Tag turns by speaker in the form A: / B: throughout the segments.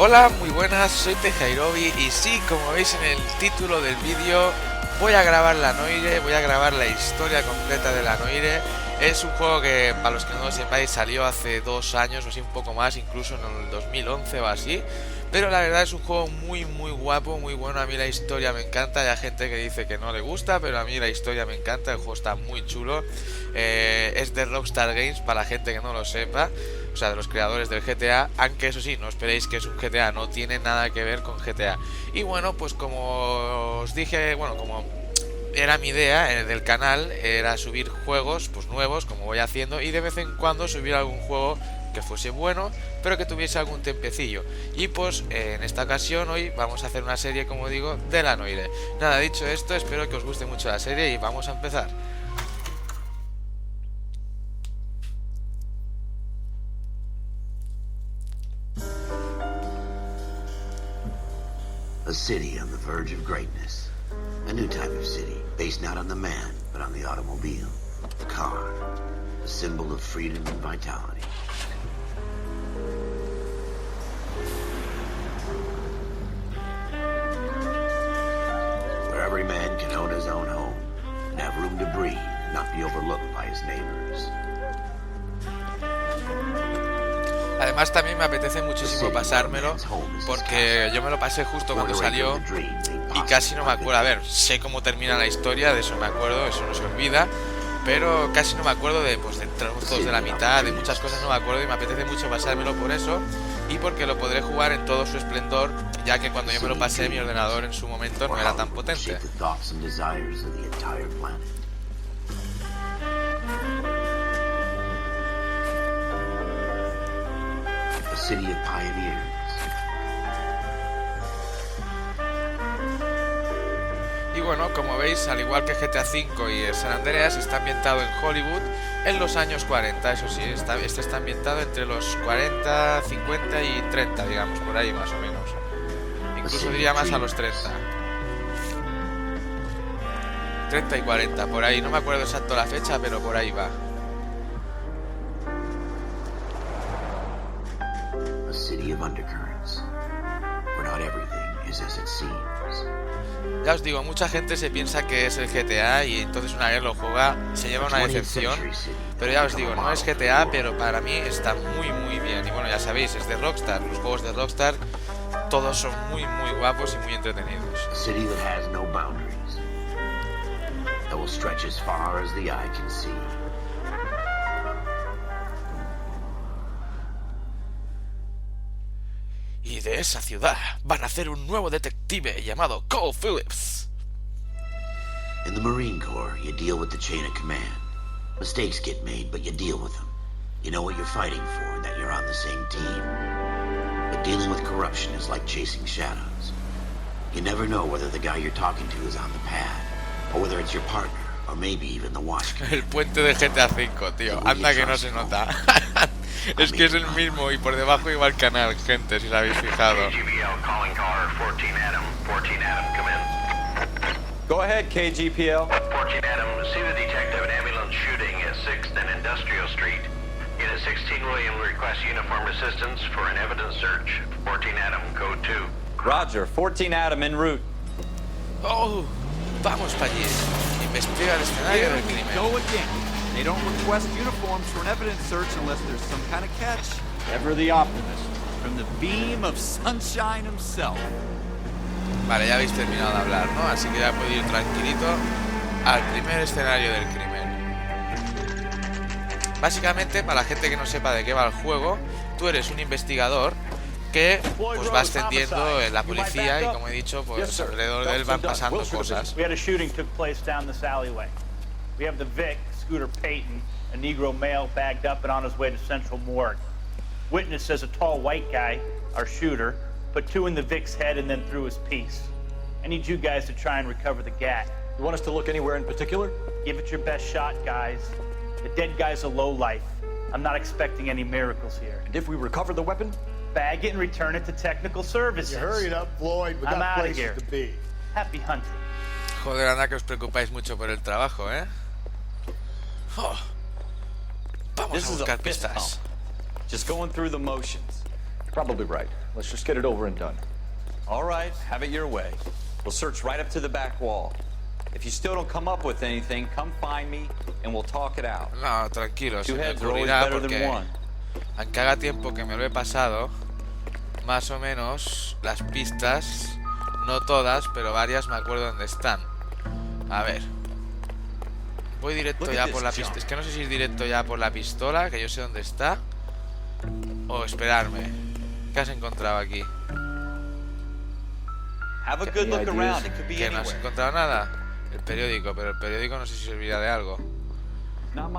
A: Hola, muy buenas, soy Tejairobi y sí, como veis en el título del vídeo, voy a grabar la Noire, voy a grabar la historia completa de la Noire. Es un juego que, para los que no lo sepáis, salió hace 2 años o así, un poco más, incluso en el 2011 o así. Pero la verdad es un juego muy guapo, muy bueno. A mí la historia me encanta. Hay gente que dice que no le gusta, pero a mí la historia me encanta. El juego está muy chulo. Es de Rockstar Games, para la gente que no lo sepa, o sea, de los creadores del GTA. Aunque eso sí, no esperéis que es un GTA, no tiene nada que ver con GTA. Y bueno, pues como os dije, bueno, como era mi idea del canal, era subir juegos pues nuevos, como voy haciendo, y de vez en cuando subir algún juego que fuese bueno, pero que tuviese algún tempecillo. Y pues en esta ocasión hoy vamos a hacer una serie, como digo, de la Noire. Nada, dicho esto, espero que os guste mucho la serie y vamos a empezar.
B: A city on the verge of greatness. A new type of city, based not on the man, but on the automobile. The car. A symbol of freedom and vitality. Where every man can own his own home, and have room to breathe, and not be overlooked by his neighbors.
A: Además también me apetece muchísimo pasármelo, porque yo me lo pasé justo cuando salió y casi no me acuerdo. A ver, sé cómo termina la historia, de eso me acuerdo, eso no se olvida, pero casi no me acuerdo de trozos de la mitad, de muchas cosas no me acuerdo, y me apetece mucho pasármelo por eso y porque lo podré jugar en todo su esplendor, ya que cuando yo me lo pasé mi ordenador en su momento no era tan potente.
B: City of pioneers.
A: Y bueno, como veis, al igual que GTA V y el San Andreas, está ambientado en Hollywood en los años 40. Eso sí, este está ambientado entre los 40, 50 y 30, digamos, por ahí más o menos. Incluso diría más a los 30. 30 y 40, por ahí. No me acuerdo exacto la fecha, pero por ahí va. Ya os digo, mucha gente se piensa que es el GTA y entonces una vez lo juega se lleva una decepción, pero ya os digo, no es GTA, pero para mí está muy bien. Y bueno, ya sabéis, es de Rockstar. Los juegos de Rockstar todos son muy guapos y muy entretenidos. Y de esa ciudad van a hacer un nuevo detective llamado Cole Phillips.
B: In the Marine Corps, you deal with the chain of command. Mistakes get made, but you deal with them. You know what you're fighting for, that you're on the same team. But dealing with corruption is like chasing shadows. You never know whether the guy you're talking to is on the pad, or whether it's your partner, or maybe even the watch.
A: El puente de GTA V, tío. Anda que no se nota. Es que es el mismo y por debajo iba el canal, gente, si os habéis fijado.
C: Go ahead, KGPL.
D: 14 Adam, see the detective and ambulance shooting at 6th and Industrial Street. Unit 16 William requests uniform assistance for an evidence search. 14 Adam, code 2.
C: Roger, 14 Adam en route.
A: Oh, vamos para allí. Investiga el escenario del crimen.
E: Go again. They don't request uniforms for an evidence search unless there's some kind of catch.
C: Ever the optimist.
E: From the beam of sunshine himself.
A: Vale, ya habéis terminado de hablar, ¿no? Así que ya puedo ir tranquilito al primer escenario del crimen. Básicamente, para la gente que no sepa de qué va el juego, tú eres un investigador que pues va ascendiendo en la policía y, como he dicho, pues alrededor de él van pasando cosas.
F: We had a shooting took place down this alleyway. We have the Vic, Scooter Payton, a Negro male bagged up and on his way to Central Morgue. Witness says a tall white guy, our shooter, put 2 in the Vic's head and then threw his piece. I need you guys to try and recover the gat.
C: You want us to look anywhere in particular?
F: Give it your best shot, guys. The dead guy's a lowlife. I'm not expecting any miracles here.
C: And if we recover the weapon?
F: Bag it and return it to technical services.
G: You hurry it up, Floyd. We got places to be.
F: Happy hunting.
A: Joder, anda que os preocupáis mucho por el trabajo, ¿eh? Oh. Vamos a buscar pistas.
C: Just going through the motions. Probably right. Let's just get it over and done.
E: All right, have it your way. We'll search right up to the back wall. If you still don't come up with anything, come find me and we'll talk it out.
A: No, tranquilo, se
E: Two
A: me
E: heads are always
A: ocurrirá
E: better than
A: porque
E: one.
A: aunque haga tiempo que me lo he pasado, más o menos las pistas, no todas, pero varias me acuerdo dónde están. A ver. Voy directo ya por la pistola. Es que no sé si ir directo ya por la pistola, que yo sé dónde está, o esperarme. ¿Qué has encontrado aquí?
E: Have a good look around. It could be
A: ¿Que no has
E: anywhere.
A: encontrado nada? El periódico, pero el periódico no sé si servirá de algo.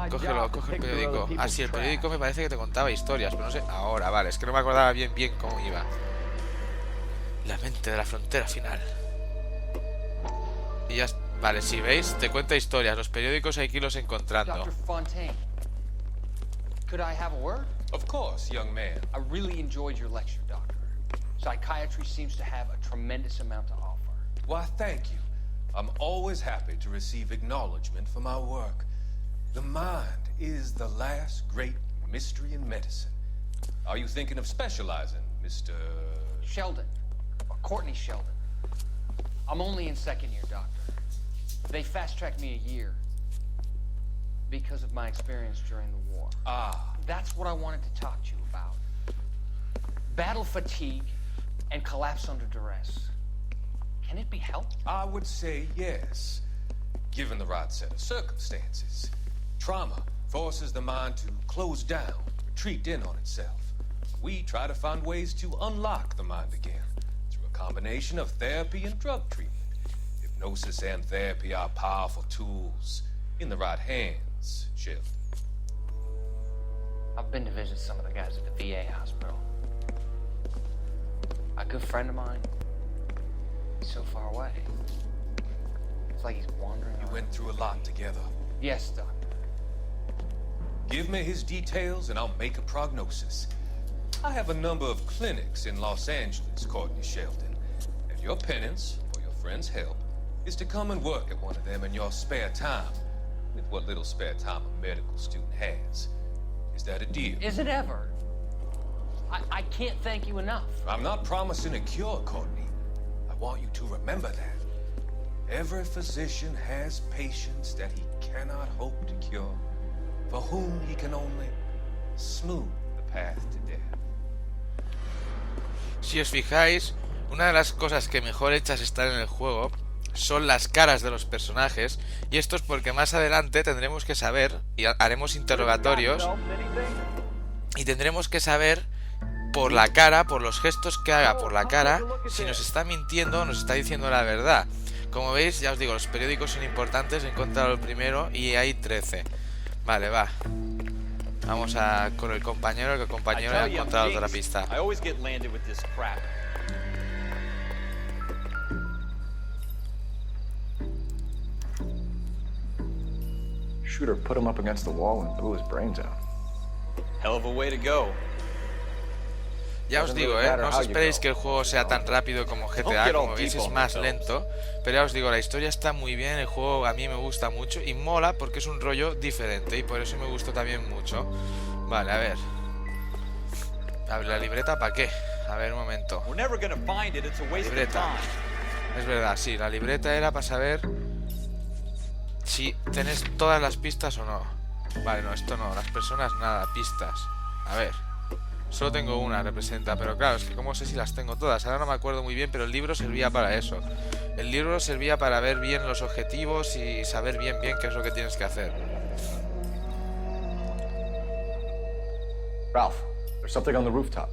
A: Cógelo, coge el periódico. Ah, sí, el periódico me parece que te contaba historias, pero no sé. Ahora, vale, es que no me acordaba bien cómo iba. La mente de la frontera final. Y ya, vale, si veis, te cuenta historias. Los periódicos hay que irlos encontrando.
H: Dr. Fontaine, could I have a word?
I: Of course, young man.
H: I really enjoyed your lecture, Doctor. Psychiatry seems to have a tremendous amount to offer.
I: Why, thank you. I'm always happy to receive acknowledgement for my work. The mind is the last great mystery in medicine. Are you thinking of specializing, Mr.
H: Sheldon, or Courtney Sheldon. I'm only in second year, Doctor. They fast-tracked me a year because of my experience during the war.
I: Ah,
H: That's what I wanted to talk to you about. Battle fatigue and collapse under duress. Can it be helped?
I: I would say yes, given the right set of circumstances. Trauma forces the mind to close down, retreat in on itself. We try to find ways to unlock the mind again through a combination of therapy and drug treatment. Hypnosis and therapy are powerful tools in the right hands, Sheldon.
H: I've been to visit some of the guys at the VA hospital. A good friend of mine, he's so far away. It's like he's wandering
I: We
H: around.
I: went through a lot together.
H: Yes, Doctor.
I: Give me his details and I'll make a prognosis. I have a number of clinics in Los Angeles, Courtney Sheldon, and your penance, or your friend's help, is to come and work at one of them in your spare time, with what little spare time a medical student has. Is that a deal?
H: Is it ever? I can't thank you enough.
I: I'm not promising a cure, Courtney. I want you to remember that. Every physician has patients that he cannot hope to cure, for whom he can only smooth the path to death.
A: Si os fijáis, una de las cosas que mejor hechas están en el juego son las caras de los personajes, y esto es porque más adelante tendremos que saber, y haremos interrogatorios, y tendremos que saber por la cara, por los gestos que haga por la cara, si nos está mintiendo o nos está diciendo la verdad. Como veis, ya os digo, los periódicos son importantes. He encontrado el primero y hay 13. Vale, va. Vamos a con el compañero, que el compañero ha encontrado otra pista.
E: I always get landed with this crap.
C: Shooter put him up against the wall and blew his brains out.
E: Hell of a way to go.
A: Ya os digo, no os esperéis que el juego sea tan rápido como GTA, como veis es más lento, pero ya os digo, la historia está muy bien, el juego a mí me gusta mucho y mola porque es un rollo diferente y por eso me gustó también mucho. Vale, a ver. ¿La libreta para qué? A ver, un momento. Libreta. Es verdad, sí, la libreta era para saber si tenés todas las pistas o no. Vale, no, esto no, las personas nada, pistas. A ver. Solo tengo una, representa, pero claro, es que como sé si las tengo todas. Ahora no me acuerdo muy bien, pero el libro servía para eso. El libro servía para ver bien los objetivos y saber bien qué es lo que tienes que hacer.
C: Ralph, there's something on the rooftop.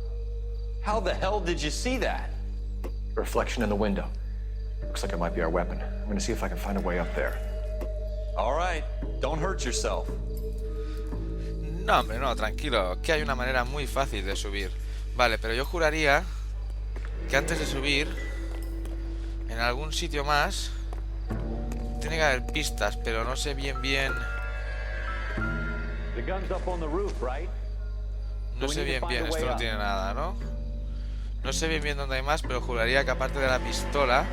E: How the hell did you see that?
C: A reflection in the window. Looks like it might be our weapon. I'm gonna see if I can find a way up there.
E: All right, don't hurt yourself.
A: No, hombre, no, tranquilo, que hay una manera muy fácil de subir. Vale, pero yo juraría que antes de subir, en algún sitio más, tiene que haber pistas, pero no sé bien. No sé bien, esto no tiene nada, ¿no? No sé bien dónde hay más, pero juraría que aparte de la pistola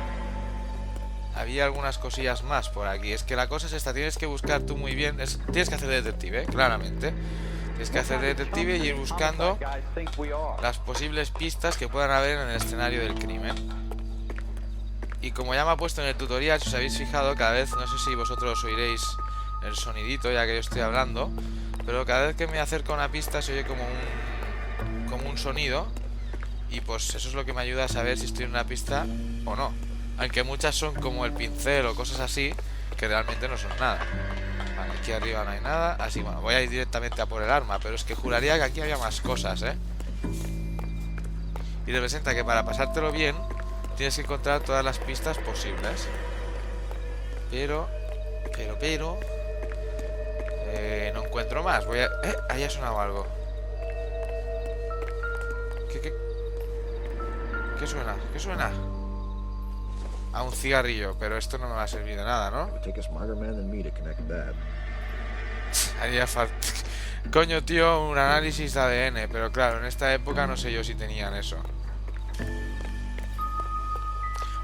A: había algunas cosillas más por aquí. Es que la cosa es esta, tienes que buscar tú muy bien. Tienes que hacer detective, claramente. Tienes que hacer de detective y ir buscando las posibles pistas que puedan haber en el escenario del crimen. Y como ya me ha puesto en el tutorial, si os habéis fijado, cada vez, no sé si vosotros oiréis el sonidito ya que yo estoy hablando, pero cada vez que me acerco a una pista se oye como un sonido. Y pues eso es lo que me ayuda a saber si estoy en una pista o no. Aunque muchas son como el pincel o cosas así, que realmente no son nada. Vale, aquí arriba no hay nada. Así, bueno, voy a ir directamente a por el arma, pero es que juraría que aquí había más cosas, ¿eh? Y representa que para pasártelo bien tienes que encontrar todas las pistas posibles. Pero no encuentro más. Voy a... ahí ha sonado algo. ¿Qué suena? ¿Qué suena? A un cigarrillo, pero esto no me va a servir de nada, ¿no? Haría falta... Coño, tío, un análisis de ADN. Pero claro, en esta época no sé yo si tenían eso.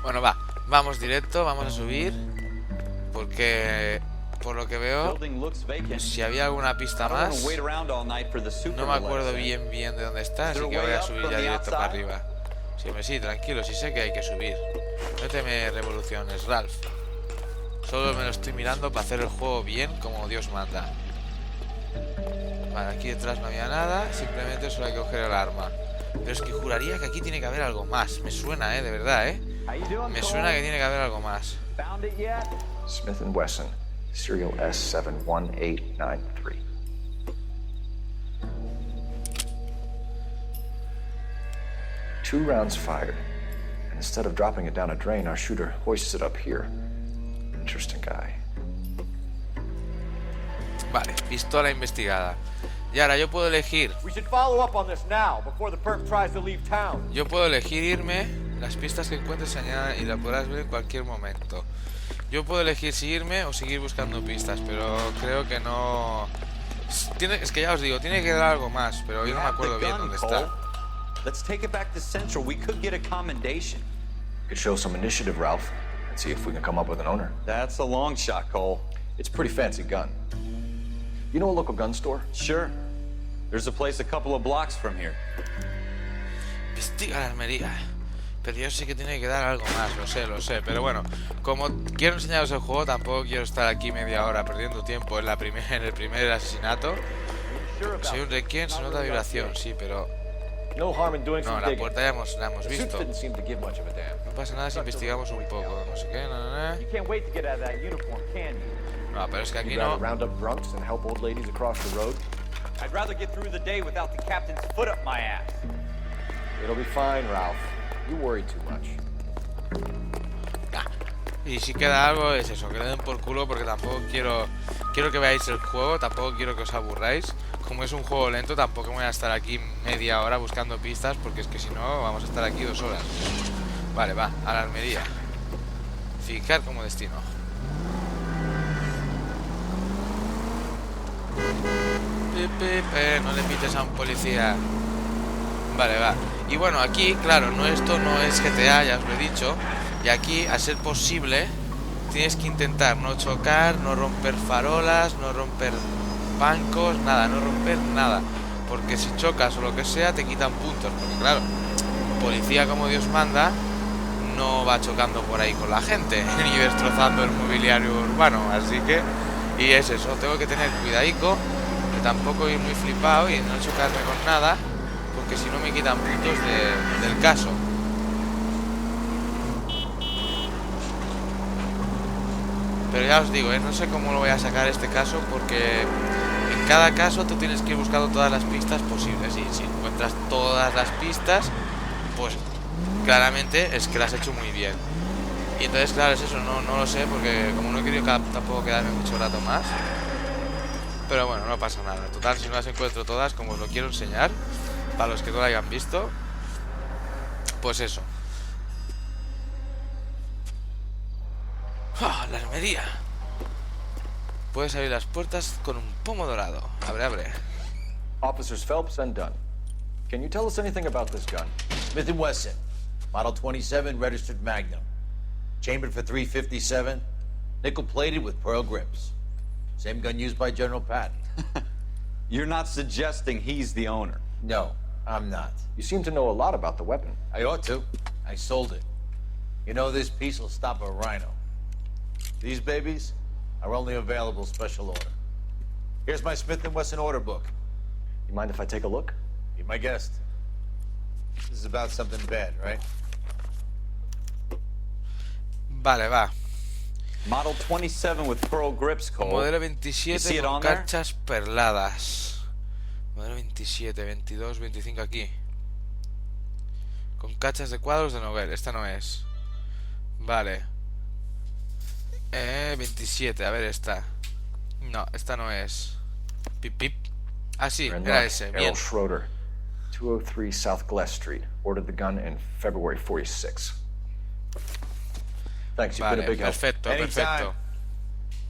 A: Bueno, vamos directo, vamos a subir. Porque... por lo que veo, si había alguna pista más, no me acuerdo bien de dónde está, así que voy a subir ya directo para arriba. Sí, tranquilo, sí sé que hay que subir. No te me revoluciones, Ralph. Solo me lo estoy mirando para hacer el juego bien como Dios manda. Vale, aquí detrás no había nada, simplemente solo hay que coger el arma. Pero es que juraría que aquí tiene que haber algo más. Me suena, de verdad, me suena que tiene que haber algo más.
C: Smith & Wesson, serial S71893. Two rounds fired, and instead of dropping it down a drain, our shooter hoists it up here. Interesting guy.
A: Vale, pistola investigada. Y ahora yo puedo elegir. Yo puedo elegir irme. Las pistas que encuentres se añadan y la podrás ver en cualquier momento. Yo puedo elegir si irme o seguir buscando pistas, pero creo que no. Es que ya os digo, tiene que dar algo más, pero yo no me acuerdo bien dónde está.
E: Let's take it back to Central. We could get a commendation.
C: Could show some initiative, Ralph, and see if we can come up with an owner.
E: That's a long shot, Cole.
C: It's a pretty fancy gun. You know a local gun store?
E: Sure. There's a place a couple of blocks from here.
A: Investiga la armería. Pero yo sé que tiene que dar algo más, lo sé. Pero bueno, como quiero enseñaros el juego, tampoco quiero estar aquí media hora perdiendo tiempo en el primer asesinato. Soy un requiem, se nota vibración, sí, pero... No, la puerta ya la hemos visto. No pasa nada si investigamos un poco. No sé qué, no, pero es que aquí no.
E: I'd rather get through the day without the captain's foot up my ass.
C: It'll be fine, Ralph. You worry too much.
A: Y si queda algo es eso, que le den por culo porque tampoco quiero que veáis el juego, tampoco quiero que os aburráis. Como es un juego lento, tampoco me voy a estar aquí media hora buscando pistas, porque es que si no vamos a estar aquí 2 horas. Vale, va, a la armería. Fijar como destino. No le pites a un policía. Vale, va. Y bueno, aquí, claro, esto no es GTA, ya os lo he dicho. Y aquí, a ser posible, tienes que intentar no chocar, no romper farolas, no romper bancos, nada, no romper nada. Porque si chocas o lo que sea, te quitan puntos. Porque claro, un policía como Dios manda no va chocando por ahí con la gente ni destrozando el mobiliario urbano. Así que, y es eso, tengo que tener cuidadico, que tampoco ir muy flipado y no chocarme con nada, porque si no me quitan puntos del caso. Pero ya os digo, no sé cómo lo voy a sacar este caso, porque en cada caso tú tienes que ir buscando todas las pistas posibles. Y si encuentras todas las pistas, pues claramente es que las has hecho muy bien. Y entonces, claro, es eso, no lo sé, porque como no he querido tampoco quedarme mucho rato más. Pero bueno, no pasa nada. Total, si no las encuentro todas, como os lo quiero enseñar, para los que no lo hayan visto, pues eso. ¡Ah, la armería! Puedes abrir las puertas con un pomo dorado. Abre.
C: Officers Phelps and Dunn. Can you tell us anything about this gun?
J: Smith & Wesson, Model 27, registered Magnum. Chambered for .357, nickel-plated with pearl grips. Same gun used by General Patton.
E: You're not suggesting he's the owner?
J: No, I'm not.
C: You seem to know a lot about the weapon.
J: I ought to. I sold it. You know, this piece will stop a rhino. These babies are only available special order. Here's my Smith & Wesson order book.
C: You mind if I take a look?
J: Be my guest. This is about something bad, right?
A: Vale, va.
E: Model 27 with pearl grips, Cole.
A: Modelo
E: You
A: 27
E: see it
A: con
E: on there?
A: cachas perladas. Modelo 27, 22, 25 aquí. Con cachas de cuadros de novel. Esta no es. Vale. 27, a ver esta. No, esta no es. Pip, pip. Ah, sí, era ese. Bien.
C: Errol Schroeder, 203 South Glass Street. Ordered the gun in February 46. Thanks, you've been a
A: Vale,
C: big help.
A: perfecto,
J: Anytime.
A: perfecto.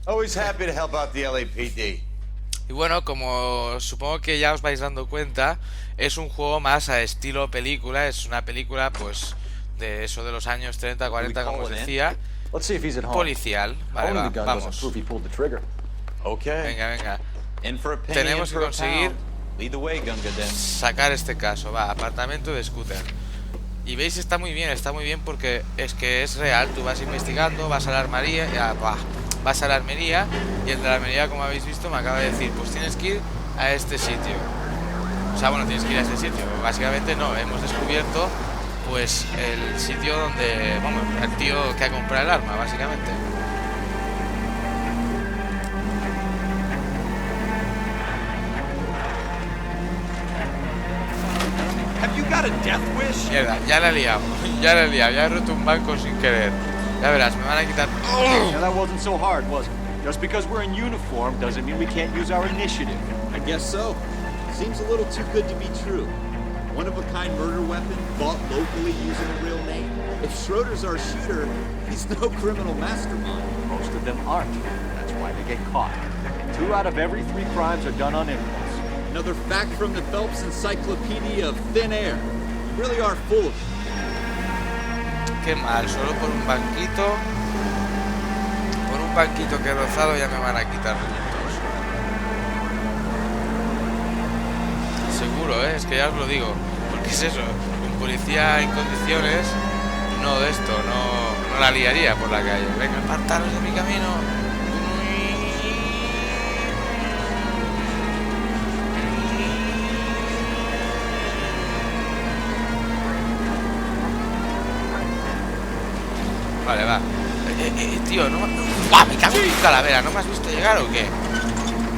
J: Always happy to help out the LAPD.
A: Y bueno, como supongo que ya os vais dando cuenta, es un juego más a estilo película. Es una película, pues, de eso de los años 30, 40, como os decía.
C: Let's see if he's at home.
A: Policial. Vale,
C: Owning
A: va,
C: the gun
A: vamos.
C: doesn't prove he pulled the trigger.
E: Okay.
A: Venga, venga.
E: In for a penny,
A: Tenemos
E: in
A: que
E: for a
A: conseguir
E: pound. Lead the way, Gunga Din.
A: sacar este caso. Va, apartamento de Scooter. Y veis, está muy bien porque es que es real. Tú vas investigando, vas a la armería, vas a la armería, y el de la armería, como habéis visto, me acaba de decir, pues tienes que ir a este sitio. O sea, bueno, tienes que ir a este sitio. Básicamente no, hemos descubierto pues el sitio donde, vamos, el tío que ha comprado el arma, básicamente.
E: Have you got a death wish?
A: Mierda, ya la he liado, ya he roto un banco sin querer. Ya verás, me van a quitar.
K: Now that wasn't so hard, was it? Just because we're in uniform doesn't mean we can't use our initiative.
L: I guess so. Seems a little too good to be true. One-of-a-kind murder weapon bought locally using a real name. If Schroeder's our shooter, he's no criminal mastermind.
K: Most of them aren't. That's why they get caught. 2 out of every 3 crimes are done on impulse.
L: Another fact from the Phelps Encyclopedia of Thin Air. You really are full of it.
A: Qué mal, solo por un banquito. Por un banquito que he rozado ya me van a quitar puntos. Seguro, es que ya os lo digo. Porque es eso, un policía en condiciones, no de esto, no la liaría por la calle. Venga, apartaros de mi camino. Vale, va. Tío, no... ¡Buah! Me cago en tu calavera. ¿No me has visto llegar o qué?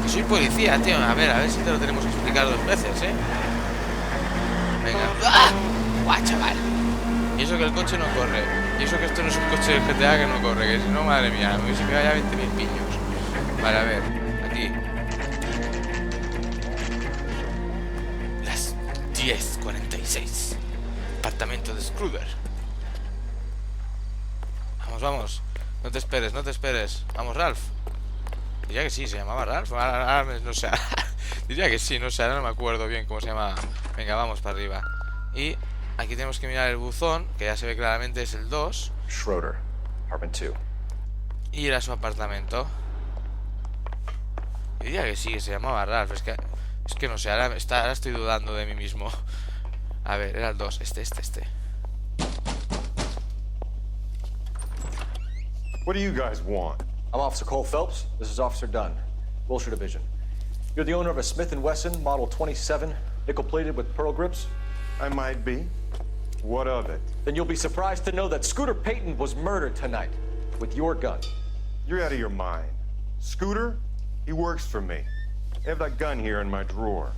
A: Soy policía, tío. A ver si te lo tenemos que explicar 2 veces, ¿eh? Venga. ¡Ah! ¡Buah, chaval! Y eso que el coche no corre. Y eso que esto no es un coche del GTA que no corre. Que si no, madre mía, me hubiese pegado ya 20.000 piños. Vale, a ver. Aquí. Las 10:46. Apartamento de Schroeder. Vamos, no te esperes. Vamos, Ralph. Diría que sí, se llamaba Ralph. Ahora no sé. Diría que sí, no sé, ahora no me acuerdo bien cómo se llamaba. Venga, vamos para arriba. Y aquí tenemos que mirar el buzón, que ya se ve claramente es el 2.
C: Schroeder, apartment 2.
A: Y era su apartamento. Diría que sí, que se llamaba Ralph. Es que no sé, ahora estoy dudando de mí mismo. A ver, era el 2, este.
G: What do you guys want?
C: I'm Officer Cole Phelps. This is Officer Dunn, Wilshire Division. You're the owner of a Smith & Wesson Model 27, nickel-plated with pearl grips?
G: I might be. What of it?
C: Then you'll be surprised to know that Scooter Payton was murdered tonight with your gun.
G: You're out of your mind. Scooter? He works for me. I have that gun here in my drawer.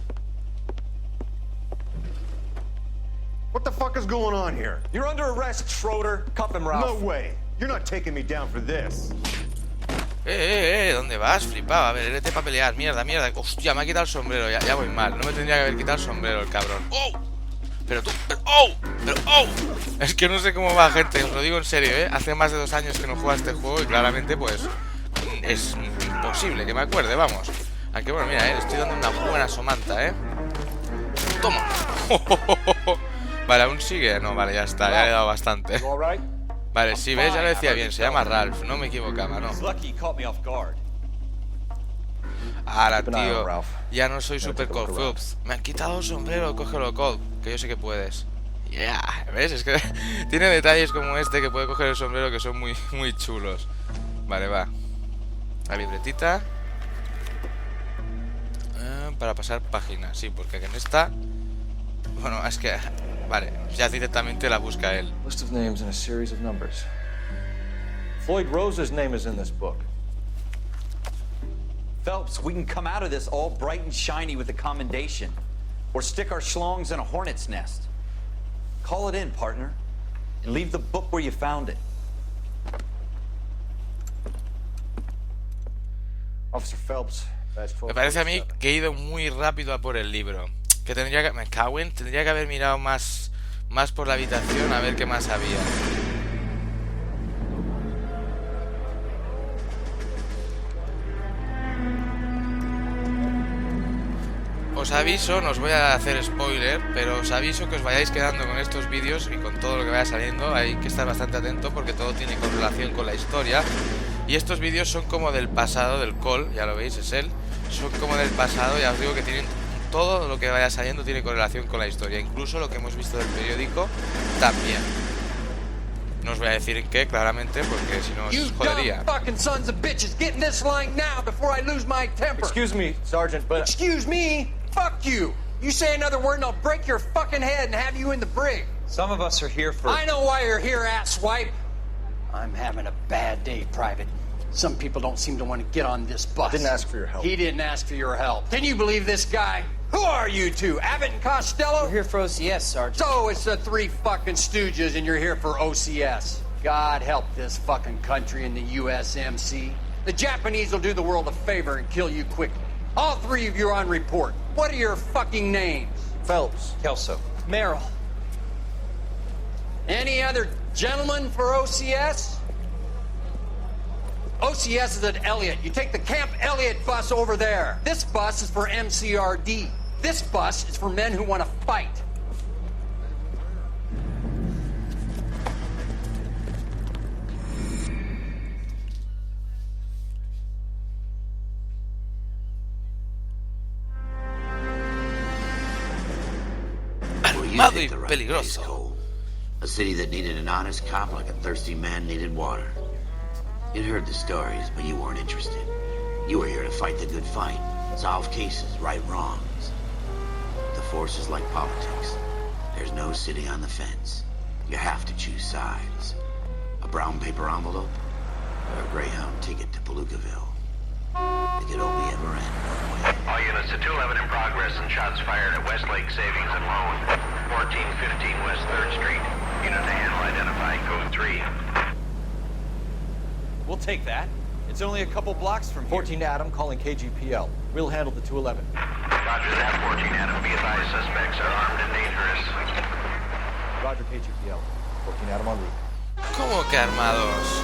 G: What the fuck is going on here?
C: You're under arrest, Schroeder. Cuff him, Ralph.
G: No way. You're not taking me down for this.
A: ¿Dónde vas? Flipado. A ver, vete para pelear. Mierda. Hostia, me ha quitado el sombrero. Ya voy mal. No me tendría que haber quitado el sombrero, el cabrón. ¡Oh! Pero tú. ¡Oh! Es que no sé cómo va, gente. Os lo digo en serio, ¿eh? Hace más de 2 años que no juego a este juego y claramente, pues, es imposible que me acuerde, vamos. Aunque bueno, mira, le estoy dando una buena somanta, ¿eh? ¡Toma! Vale, ¿aún sigue? No, vale, ya está. Ya le he dado bastante. Vale, sí, ves, ya lo decía bien, se llama Ralph, no me equivocaba, ¿no? Ahora,
C: Keep an eye on
A: tío,
C: Ralph.
A: ya no soy
C: Gotta
A: super
C: take a look
A: Colt
C: around.
A: Phillips. Me han quitado el sombrero, cógelo, Colt, que yo sé que puedes. Yeah, ¿ves? Es que tiene detalles como este que puede coger el sombrero que son muy, muy chulos. Vale, va. La libretita. Para pasar páginas, sí, porque en esta... Bueno, es que... Vale, ya directamente la busca él.
C: List of names and a series of numbers. Floyd Rose's name is in this book.
E: Phelps, we can come out of this all bright and shiny with a commendation. Or stick our schlongs in a hornet's nest. Call it in, partner. And leave the book where you found it.
C: Officer Phelps, badge
A: Me parece a mí
C: 1247.
A: que he ido muy rápido a por el libro. Que tendría que... Me cago en... Tendría que haber mirado más por la habitación a ver qué más había. Os aviso, no os voy a hacer spoiler, pero os aviso que os vayáis quedando con estos vídeos y con todo lo que vaya saliendo. Hay que estar bastante atento porque todo tiene correlación con la historia. Y estos vídeos son como del pasado del Cole, ya lo veis, es él. Son como del pasado, ya os digo que tienen... Todo lo que vaya saliendo tiene correlación con la historia. Incluso lo que hemos visto del periódico también. No os voy a decir en qué, claramente, porque si no os jodería.
H: Fucking sons of bitches, get in this line now before I lose my temper.
C: Excuse me, Sergeant, but...
H: Excuse me? Fuck you. You say another word and I'll break your fucking head and have you in the brig.
E: Some of us are here for...
H: I know why you're here, asswipe. I'm having a bad day, Private. Some people don't seem to want to get on this bus.
C: Didn't ask for your help.
H: He didn't ask for your help. Can you believe this guy? Who are you two? Abbott and Costello?
M: We're here for OCS, Sergeant.
H: So it's the three fucking stooges and you're here for OCS. God help this fucking country and the USMC. The Japanese will do the world a favor and kill you quickly. All three of you are on report. What are your fucking names?
C: Phelps.
E: Kelso.
M: Merrill.
H: Any other gentlemen for OCS? OCS is at Elliott. You take the Camp Elliott bus over there. This bus is for MCRD. This bus is for men who want to fight.
A: Armado y peligroso.
B: Cole. A city that needed an honest cop like a thirsty man needed water. You'd heard the stories, but you weren't interested. You were here to fight the good fight, solve cases, right wrongs. The force is like politics. There's no sitting on the fence. You have to choose sides. A brown paper envelope or a Greyhound ticket to Palookaville. It could only ever end one way.
D: All units to 211 in progress and shots fired at Westlake Savings and Loan, 1415 West 3rd Street. Unit to handle identifying code 3.
E: We'll take that. It's only a couple blocks from here.
C: 14 Adam calling KGPL. We'll handle the 211.
D: Roger that, 14 Adam. Be advised, suspects are armed and dangerous.
C: Roger, KGPL. 14 Adam en route.
A: ¿Cómo que armados?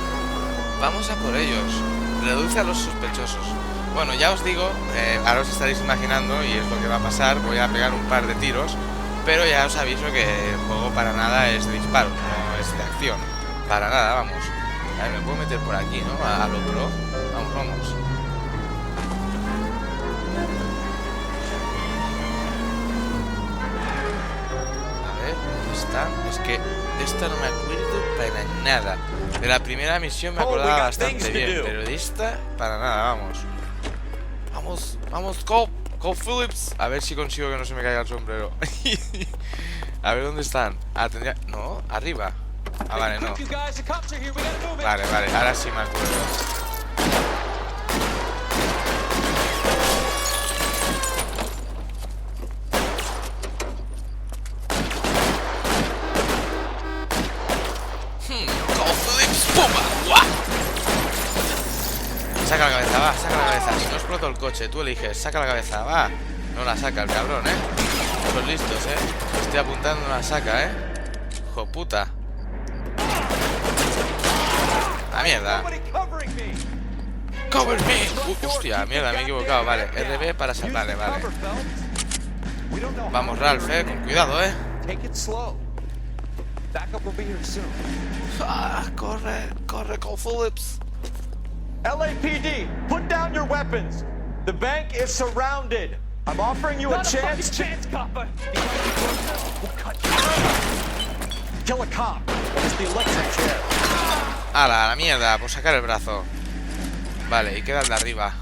A: Vamos a por ellos. Reduce a los sospechosos. Bueno, ya os digo, ahora os estaréis imaginando, y es lo que va a pasar, voy a pegar un par de tiros, pero ya os aviso que el juego para nada es de disparos, no es de acción. Para nada, vamos. A ver, me puedo meter por aquí, ¿no? A lo pro. Vamos, vamos. A ver, ¿dónde están? Es que de esta no me acuerdo para nada. De la primera misión me acordaba bastante bien, pero de esta, para nada, vamos. Vamos, vamos, Cole Phillips. A ver si consigo que no se me caiga el sombrero. A ver, ¿dónde están? Ah, tendría... No, arriba. Ah, vale, no. Vale, vale, ahora sí me acuerdo. Cole Phillips, ¡pumba! ¡Guau! Saca la cabeza, va, saca la cabeza. Si no exploto el coche, tú eliges, saca la cabeza, va. No la saca el cabrón, Son listos, Estoy apuntando, no la saca, Hijo puta. La mierda. Cover me. Hostia, mierda, me he equivocado. Vale, RB para saltar. Vale. Vamos, Ralph, con cuidado,
E: Take it slow. Backup will be here soon.
A: Corre, Cole Phillips.
K: LAPD, put down your weapons. The bank is surrounded. I'm offering you a chance.
E: Chance, copper.
K: Kill a cop. It's the electric chair.
A: ¡Hala, a la mierda! Por sacar el brazo. Vale, y queda el de arriba.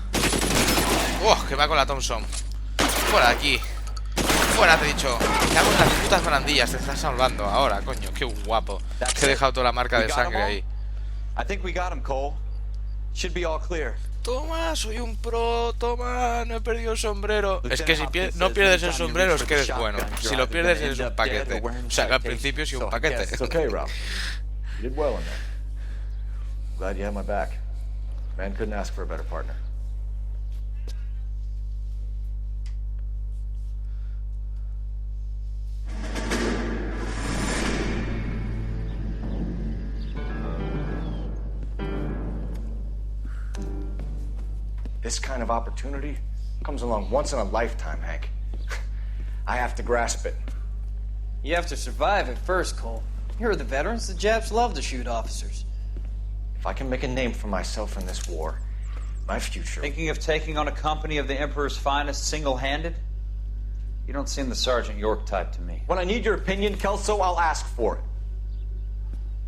A: ¡Oh! Que va con la Thompson. Fuera de aquí. Fuera, te he dicho. Me cago en las putas barandillas. Te estás salvando ahora, coño. Qué guapo. Que he dejado toda la marca de sangre ahí.
E: I think we got him, Cole. Should be all clear.
A: Toma, soy un pro. Toma, no he perdido el sombrero. Es que si no pierdes el sombrero es que eres bueno. Si lo pierdes eres un paquete. O sea, que al principio sí un paquete.
C: It's okay, Ralph. You did well in there. Glad you had my back. Man couldn't ask for a better partner. This kind of opportunity comes along once in a lifetime, Hank. I have to grasp it.
M: You have to survive at first, Cole. Here are the veterans. The Japs love to shoot officers.
C: If I can make a name for myself in this war, my future...
E: Thinking of taking on a company of the Emperor's finest single-handed? You don't seem the Sergeant York type to me.
K: When I need your opinion, Kelso, I'll ask for it.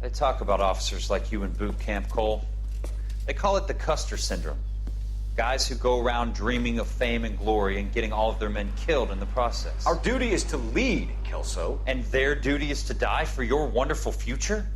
E: They talk about officers like you in boot camp, Cole. They call it the Custer syndrome. Guys who go around dreaming of fame and glory and getting all of their men killed in the process.
K: Our duty is to lead, Kelso.
E: And their duty is to die for your wonderful future?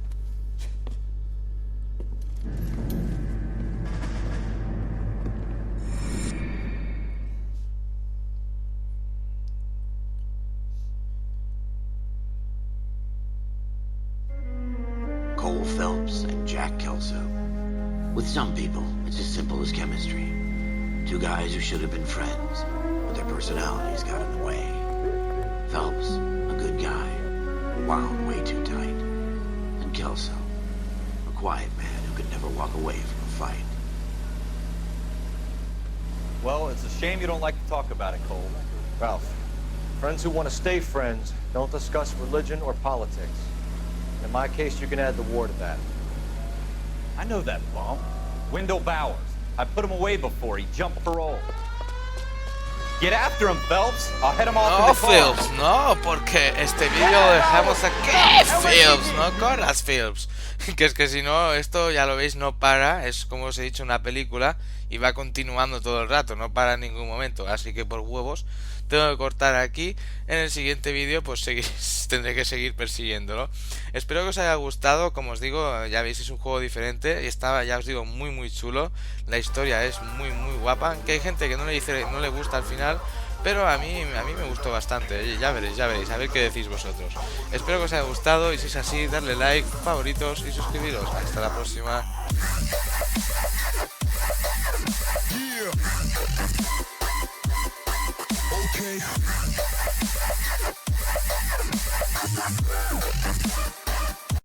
B: Cole Phelps and Jack Kelso. With some people, it's as simple as chemistry. Two guys who should have been friends, but their personalities got in the way. Phelps, a good guy, wound way too tight. And Kelso, a quiet man who could never walk away from a fight.
K: Well, it's a shame you don't like to talk about it, Cole. Ralph, friends who want to stay friends don't discuss religion or politics. In my case, you can add the war to that.
E: I know that bum. Wendell Bowers. I put him away before. He jumped parole. Get after him, Phelps. I'll head him off.
A: No, Phelps, no, porque este vídeo lo dejamos aquí. Phelps, no corras, Phelps. Que es que si no, esto ya lo veis, no para. Es como os he dicho, una película y va continuando todo el rato, no para en ningún momento. Así que por huevos tengo que cortar aquí. En el siguiente vídeo pues tendré que seguir persiguiéndolo. Espero que os haya gustado. Como os digo, ya veis, es un juego diferente y estaba, ya os digo, muy muy chulo. La historia es muy muy guapa, aunque hay gente que no le gusta al final, pero a mí me gustó bastante. Ya veréis, a ver qué decís vosotros. Espero que os haya gustado y si es así, darle like, favoritos y suscribiros. Hasta la próxima. Okay.